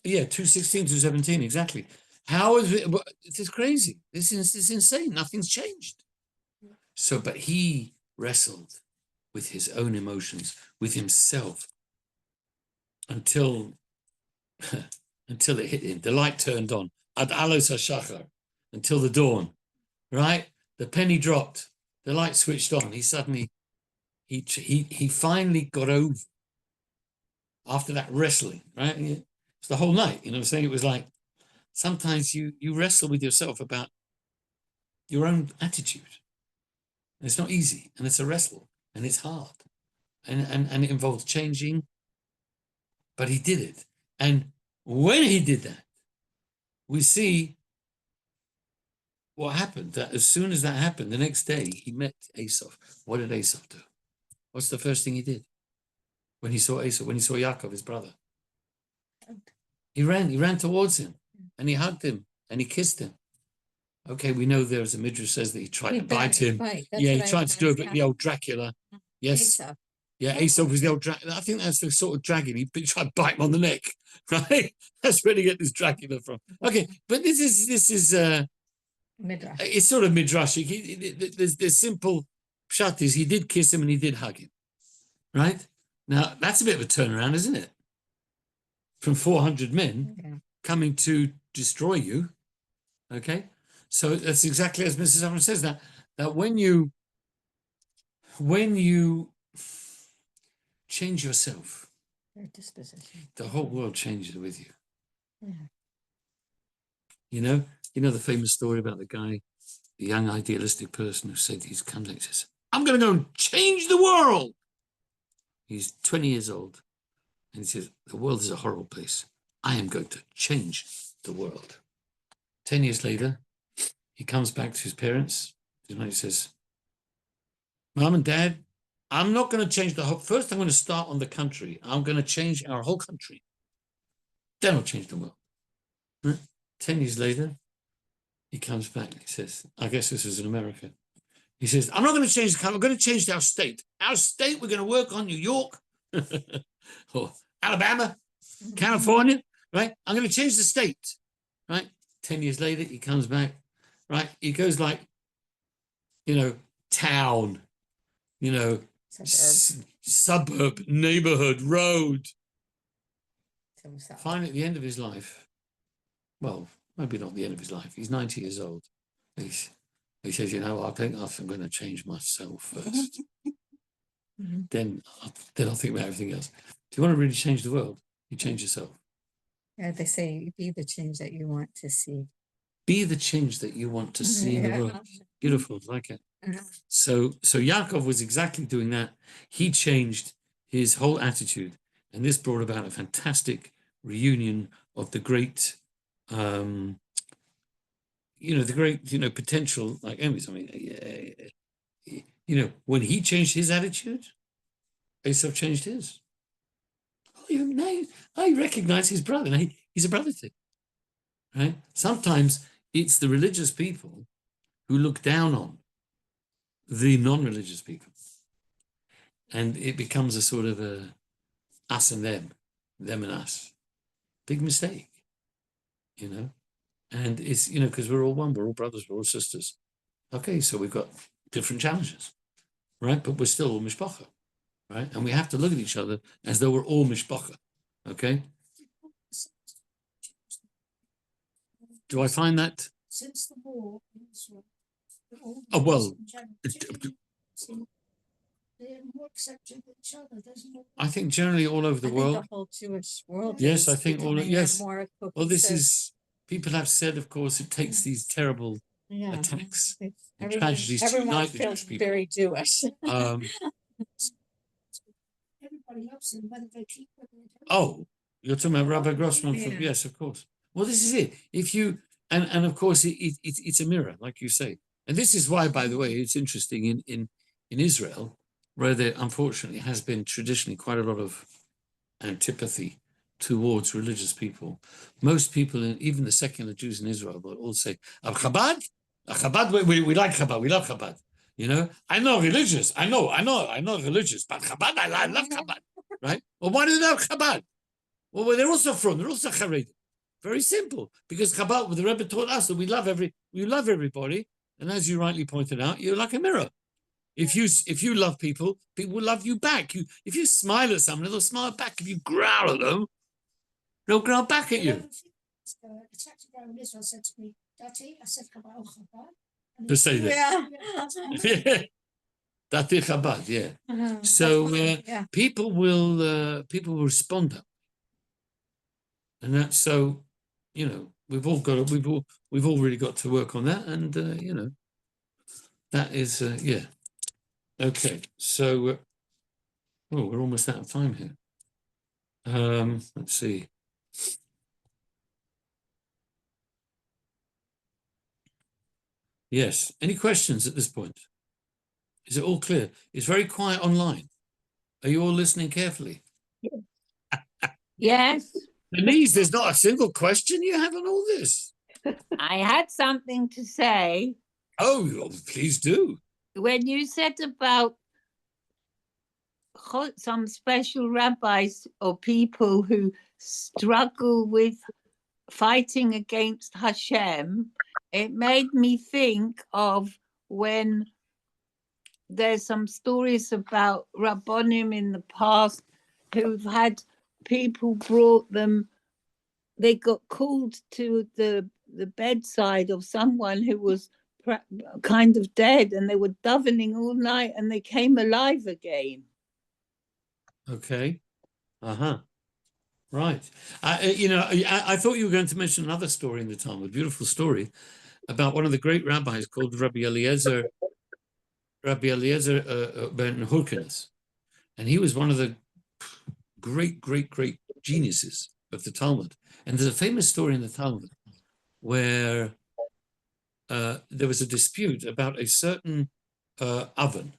Yeah, 216, 217, exactly. How is it? This is crazy. This is insane. Nothing's changed. So, but he wrestled with his own emotions, with himself, until it hit him. The light turned on. Ad alos hashachar, until the dawn. Right? The penny dropped. The light switched on. He suddenly, he finally got over after that wrestling. Right? It's the whole night. I'm saying? It was like, sometimes you wrestle with yourself about your own attitude. And it's not easy, and it's a wrestle, and it's hard, and it involves changing. But he did it, and when he did that, we see what happened. That as soon as that happened, the next day he met Esau. What did Esau do? What's the first thing he did when he saw Esau? When he saw Yaakov, his brother, he ran towards him. And he hugged him and he kissed him. Okay, we know there's a midrash says that he tried to bite him. He tried to do a bit the old Dracula. Yes. Esau. Yeah, Esau was the old Dracula. I think that's the sort of dragon. He tried to bite him on the neck, right? That's where to get this Dracula from. Okay, but this is midrash. It's sort of midrashic. The simple pshat is he did kiss him and he did hug him, right? Now that's a bit of a turnaround, isn't it? From 400 men coming to destroy you. Okay, so that's exactly as Mrs. Aaron says, that when you change yourself, your disposition, the whole world changes with you. Yeah. You know the famous story about the guy, the young idealistic person who said, he comes and says, I'm going to go and change the world. He's 20 years old, and he says, the world is a horrible place. I am going to change the world. 10 years later, he comes back to his parents. His mother says, Mom and Dad, I'm not going to change the whole... First, I'm going to start on the country. I'm going to change our whole country. Then I'll change the world. 10 years later, he comes back and he says, I guess this is in America. He says, I'm not going to change the country. I'm going to change our state. Our state, we're going to work on New York or Alabama, California, right? I'm going to change the state, right? 10 years later, he comes back, right? He goes like, town, suburb, neighborhood, road. Finally, at the end of his life, well, maybe not the end of his life, he's 90 years old. He says, I think I'm going to change myself first. Then I'll think about everything else. If you want to really change the world, you change yourself. Yeah, they say be the change that you want to see. Be the change that you want to see in the world. Beautiful, like it. So Yaakov was exactly doing that. He changed his whole attitude, and this brought about a fantastic reunion of the great, the great, potential like enemies. I mean, when he changed his attitude, Esau changed his. Now I recognize his brother. Now he's a brother to him, right? Sometimes it's the religious people who look down on the non-religious people, and it becomes a sort of a us and them and us. Big mistake, and it's because we're all one, we're all brothers, we're all sisters. Okay, so we've got different challenges, right? But we're still all mishpacha, right? And we have to look at each other as though we're all mishpacha. Okay. Do I find that? Since the war, Oh, well, they're more accepting of each other. There's more. I think generally all over the world. The whole Jewish world. Yes, is I think all. becoming Yes. more Well, this cohesive. is. People have said, of course, it takes these terrible attacks and tragedies to Everyone unite the feels Jewish people. very Jewish. Everybody loves them, whether they keep it. Oh, you're talking about Rabbi Grossman from, yes, of course. Well, this is it. If you and of course it's a mirror, like you say. And this is why, by the way, it's interesting in Israel, where there unfortunately has been traditionally quite a lot of antipathy towards religious people. Most people, even the secular Jews in Israel, will all say, Chabad, we like Chabad, we love Chabad. I'm not religious. I know religious, but Chabad, I love Chabad, right? Well, why do they love Chabad? Well, they're also Haredim. Very simple, because Chabad, the Rebbe taught us that we love everybody, and as you rightly pointed out, you're like a mirror. If you love people, people will love you back. If you smile at someone, they'll smile back. If you growl at them, they'll growl back at you. A taxi driver in Israel said to me, Daddy, I said Chabad. To say that. Yeah. Dati Chabad, yeah. So people will respond up, and that's so. We've all really got to work on that, and that is okay. So we're almost out of time here. Let's see. Yes. Any questions at this point? Is it all clear? It's very quiet online. Are you all listening carefully? Yes, Denise, there's not a single question you have on all this. I had something to say. Oh, please do. When you said about some special rabbis or people who struggle with fighting against Hashem, it made me think of when there's some stories about Rabbonim in the past who've had people brought them, they got called to the bedside of someone who was kind of dead, and they were davening all night and they came alive again. Okay. Right. I thought you were going to mention another story in the Talmud, a beautiful story about one of the great rabbis called Rabbi Eliezer ben Hurkanus. And he was one of the great geniuses of the Talmud. And there's a famous story in the Talmud where there was a dispute about a certain oven.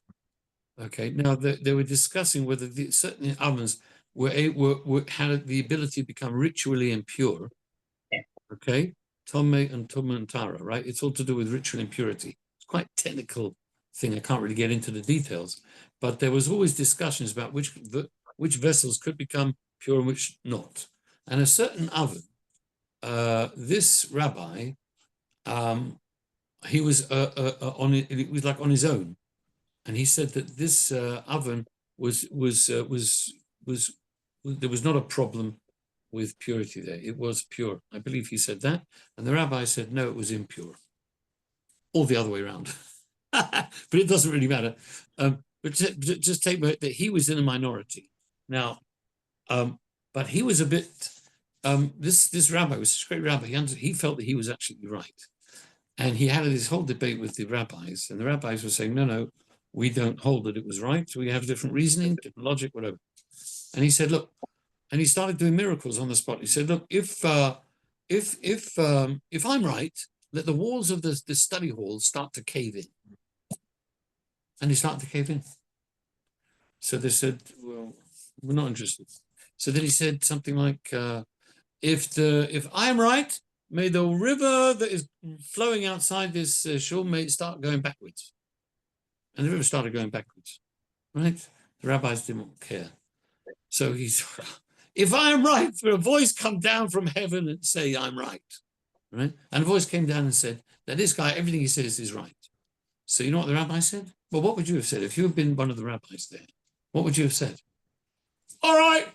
Okay, now they were discussing whether certain ovens had the ability to become ritually impure. Okay, Tomei and Tumah and Tara, right? It's all to do with ritual impurity. It's quite a technical thing. I can't really get into the details, but there was always discussions about which vessels could become pure and which not. And a certain oven, this rabbi, he was on it was like on his own, and he said that this oven was there was not a problem with purity there. It was pure. I believe he said that. And the rabbi said, no, it was impure. Or the other way around. But it doesn't really matter. But just take that he was in a minority. Now, but he was a bit, this rabbi was such a great rabbi. He felt that he was actually right. And he had this whole debate with the rabbis. And the rabbis were saying, no, we don't hold that it was right. We have different reasoning, different logic, whatever. And he said, look, and he started doing miracles on the spot. He said, look, if I'm right, let the walls of the study hall start to cave in. And they started to cave in. So they said, well, we're not interested. So then he said something like, if I'm right, may the river that is flowing outside this shore may start going backwards. And the river started going backwards, right? The rabbis didn't care. So he's, if I'm right, for a voice come down from heaven and say I'm right, right? And a voice came down and said that this guy, everything he says is right. So you know what the rabbi said? Well, what would you have said if you had been one of the rabbis there? What would you have said? All right,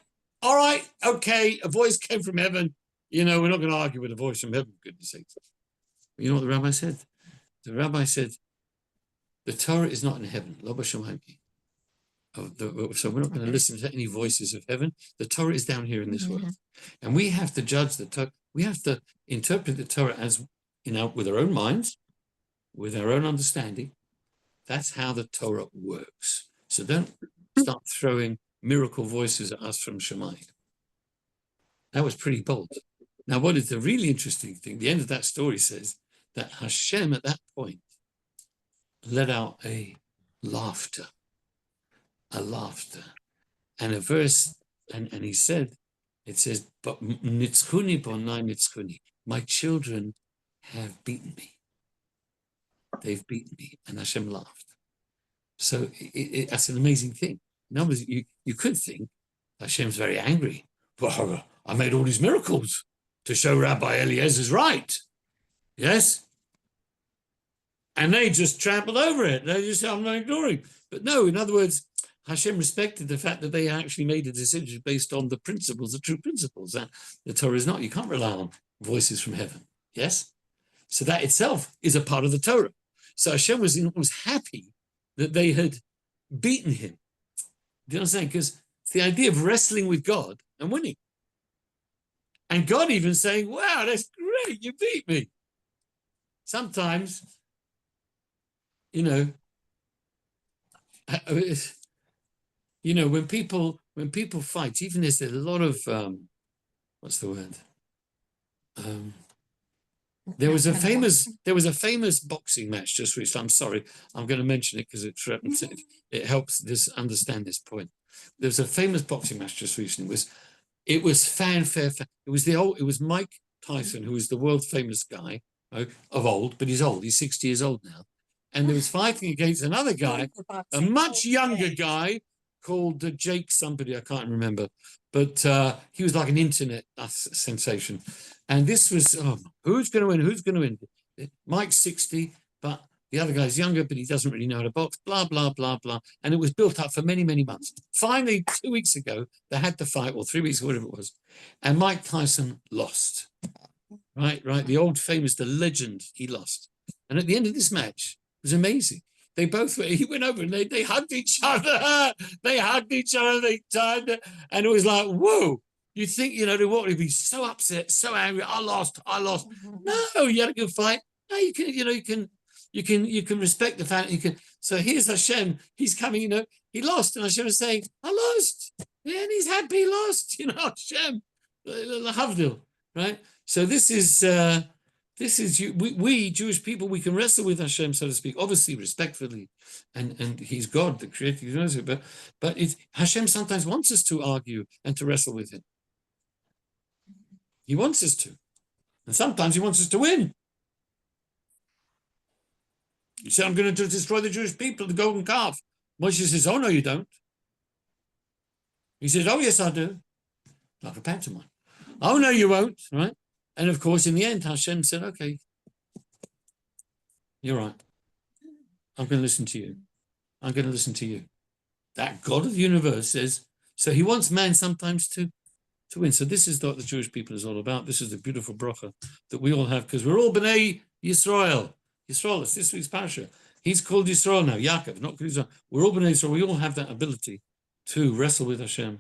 okay. A voice came from heaven. You know, we're not going to argue with a voice from heaven, for goodness sake. You know what the rabbi said? The rabbi said, the Torah is not in heaven. Lo b'shamayim. So we're not going to listen to any voices of heaven. The Torah is down here in this world. And we have to judge the Torah. We have to interpret the Torah as, with our own minds, with our own understanding. That's how the Torah works. So don't start throwing miracle voices at us from Shammai. That was pretty bold. Now, what is the really interesting thing? The end of that story says that Hashem at that point let out a laughter, and a verse, and he said, it says, but nitzchuni bonai nitzchuni, my children have beaten me. They've beaten me, and Hashem laughed. So that's an amazing thing. In other words, you could think Hashem's very angry. Well, I made all these miracles to show Rabbi Eliezer's right. Yes? And they just trampled over it. They just said, I'm not ignoring. But no, in other words, Hashem respected the fact that they actually made a decision based on the principles, the true principles. That the Torah is not. You can't rely on voices from heaven. Yes? So that itself is a part of the Torah. So Hashem was happy that they had beaten him. Do you understand? Because it's the idea of wrestling with God and winning. And God even saying, wow, that's great, you beat me. Sometimes, when people fight, even there's a lot of what's the word? There was a famous boxing match just recently. I'm sorry, I'm going to mention it because it helps this understand this point. There was a famous boxing match just recently. It was fanfare. It was Mike Tyson, who was the world famous guy of old, but he's old. He's 60 years old now, and there was fighting against another guy, a much younger guy called Jake somebody, I can't remember, but he was like an internet sensation. And this was, who's going to win? Who's going to win? Mike's 60, but the other guy's younger, but he doesn't really know how to box, blah, blah, blah, blah. And it was built up for many, many months. Finally, 2 weeks ago, they had the fight, or 3 weeks ago, whatever it was. And Mike Tyson lost. Right. The old famous, the legend, he lost. And at the end of this match, it was amazing. He went over and they hugged each other. They tied, and it was like, whoa. You think, they want to be so upset, so angry. I lost. No, you had a good fight. No, you can respect the fact that you can. So here's Hashem. He's coming, he lost. And Hashem is saying, I lost. Yeah, and he's happy he lost, Hashem. The Havdil, right? So this is we Jewish people, we can wrestle with Hashem, so to speak, obviously respectfully, and he's God, the creator of the universe, but Hashem sometimes wants us to argue and to wrestle with him. He wants us to. And sometimes he wants us to win. He said, I'm going to destroy the Jewish people, the golden calf. Moshe says, oh, no, you don't. He says, oh, yes, I do. Like a pantomime. Oh, no, you won't, right? And of course, in the end, Hashem said, okay, you're right. I'm going to listen to you. I'm going to listen to you. That God of the universe says, so he wants man sometimes to win. So this is what the Jewish people is all about. This is the beautiful bracha that we all have, because we're all B'nai Yisrael. Yisrael, it's this week's Parsha. He's called Yisrael now, Yaakov, not called Yisrael. We're all B'nai Yisrael. We all have that ability to wrestle with Hashem,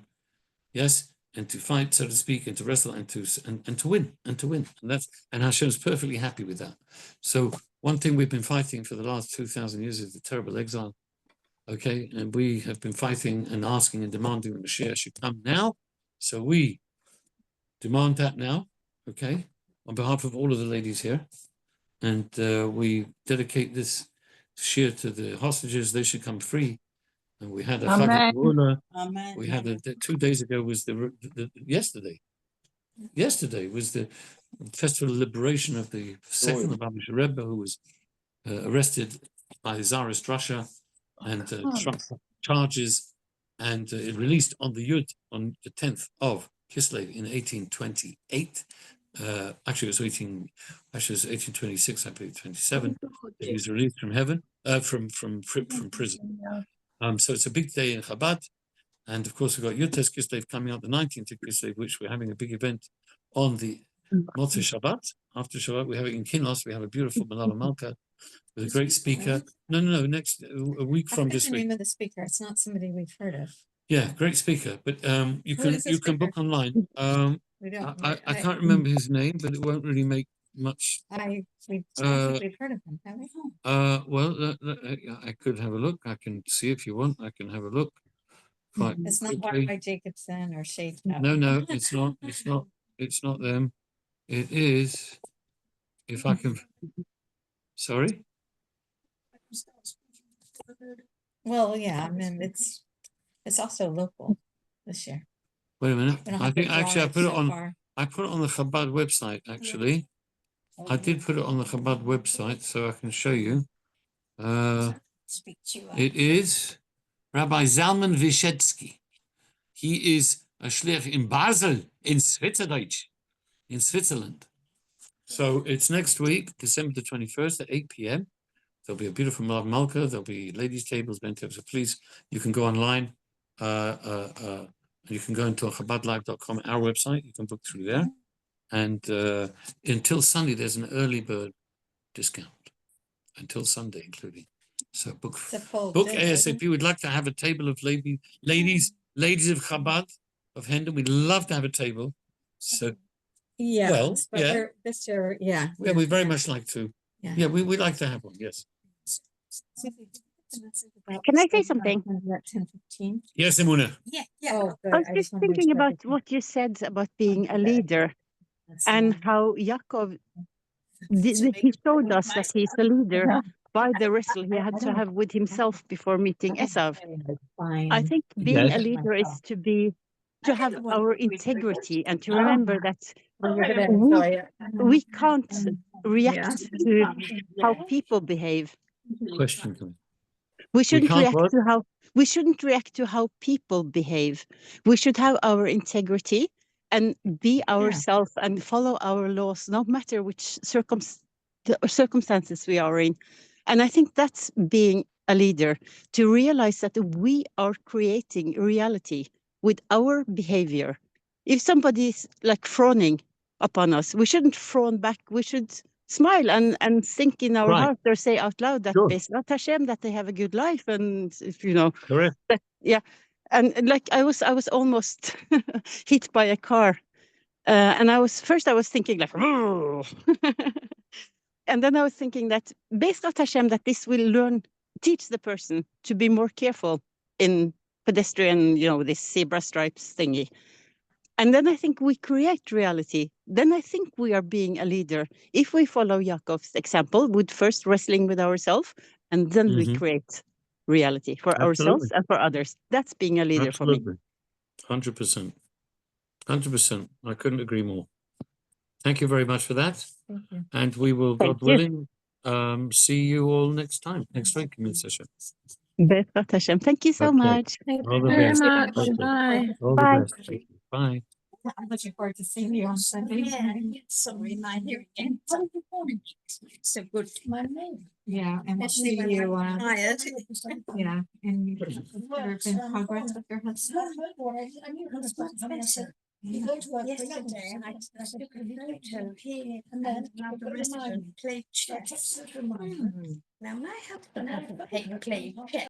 yes, and to fight, so to speak, and to wrestle and to win. And Hashem's perfectly happy with that. So one thing we've been fighting for the last 2,000 years is the terrible exile. Okay, and we have been fighting and asking and demanding that Mashiach should come now. So we demand that now, okay, on behalf of all of the ladies here. And we dedicate this Shiur to the hostages. They should come free. And we had a Chag Geula. We had 2 days ago was yesterday was the festival of liberation of the second Rabbi, who was arrested by the Tsarist Russia and charges, and released on the 10th of Kislev in 1828. Actually, it was 1826, I believe, 27. He was released from heaven, from prison. So it's a big day in Chabad. And of course, we've got Yutes Kislev coming up the 19th of Kislev, which we're having a big event on the Motzei Shabbat. After Shabbat, we have it in Kinlos. We have a beautiful Malala Malka with a great speaker. No, next a week from this week. The name of the speaker. It's not somebody we've heard of. Yeah, great speaker. But you can book online. I can't remember his name, but it won't really make much. I think we've heard of him, have we? Well, I could have a look. I can see if you want. I can have a look. Quite It's not quickly. by Jacobson or Shade. No, it's not. It's not them. It is. If I can. Sorry. Well, yeah, I mean, it's also local this year. Wait a minute. We don't I have think to actually draw I it put it so on. far. I put it on the Chabad website. Actually, I did put it on the Chabad website, so I can show you. It is Rabbi Zalman Wyszecki. He is a shliach in Basel, in Switzerland. So it's next week, December the 21st at 8 p.m. There'll be a beautiful Malka. There'll be ladies' tables, men tables. So please, you can go online. You can go into chabadlive.com, our website. You can book through there. And until Sunday, there's an early bird discount. Until Sunday, including. So book ASAP. We'd like to have a table of ladies of Chabad, of Hendon. We'd love to have a table. So This year, yeah. Yeah, we very much like to. Yeah, we like to have one, yes. Can I say something? 10:15. Yes, Emuna. Yeah. Oh, good. I was just thinking about what you said about being a leader and how Yaakov, he showed us that he's a leader by the wrestle he had to have with himself before meeting Esav. I think being a leader is to have our integrity and to remember that we can't react to how people behave. Question to me. We shouldn't can't react to how people behave. We should have our integrity and be ourselves and follow our laws, no matter which circumstances we are in. And I think that's being a leader, to realize that we are creating reality with our behavior. If somebody is like frowning upon us, we shouldn't frown back. We should smile and think in our heart or say out loud that Bezrat Hashem, that they have a good life, and Correct. And like I was almost hit by a car, and I was thinking like, and then I was thinking that Bezrat Hashem, that this will teach the person to be more careful in pedestrian, this zebra stripes thingy. And then I think we create reality. Then I think we are being a leader. If we follow Yaakov's example, with first wrestling with ourselves, and then we create reality for ourselves and for others. That's being a leader for me. 100%. 100%. I couldn't agree more. Thank you very much for that. Thank you. And we will, Thank God willing, see you all next week in session. Bezrat Hashem. Thank you so Okay. much. All the very best. much. Okay. Bye. All Bye. the best. Thank you. Bye. I'm looking forward to seeing you on Sunday. Yeah, sorry, my hearing again. So good. My name. Yeah, and we'll see you. Tired. Yeah, and there been progress with your husband. And your husband's better. You go to work yesterday, and I took a photo here, and then now the rest of them played chess. Now my husband hasn't played chess.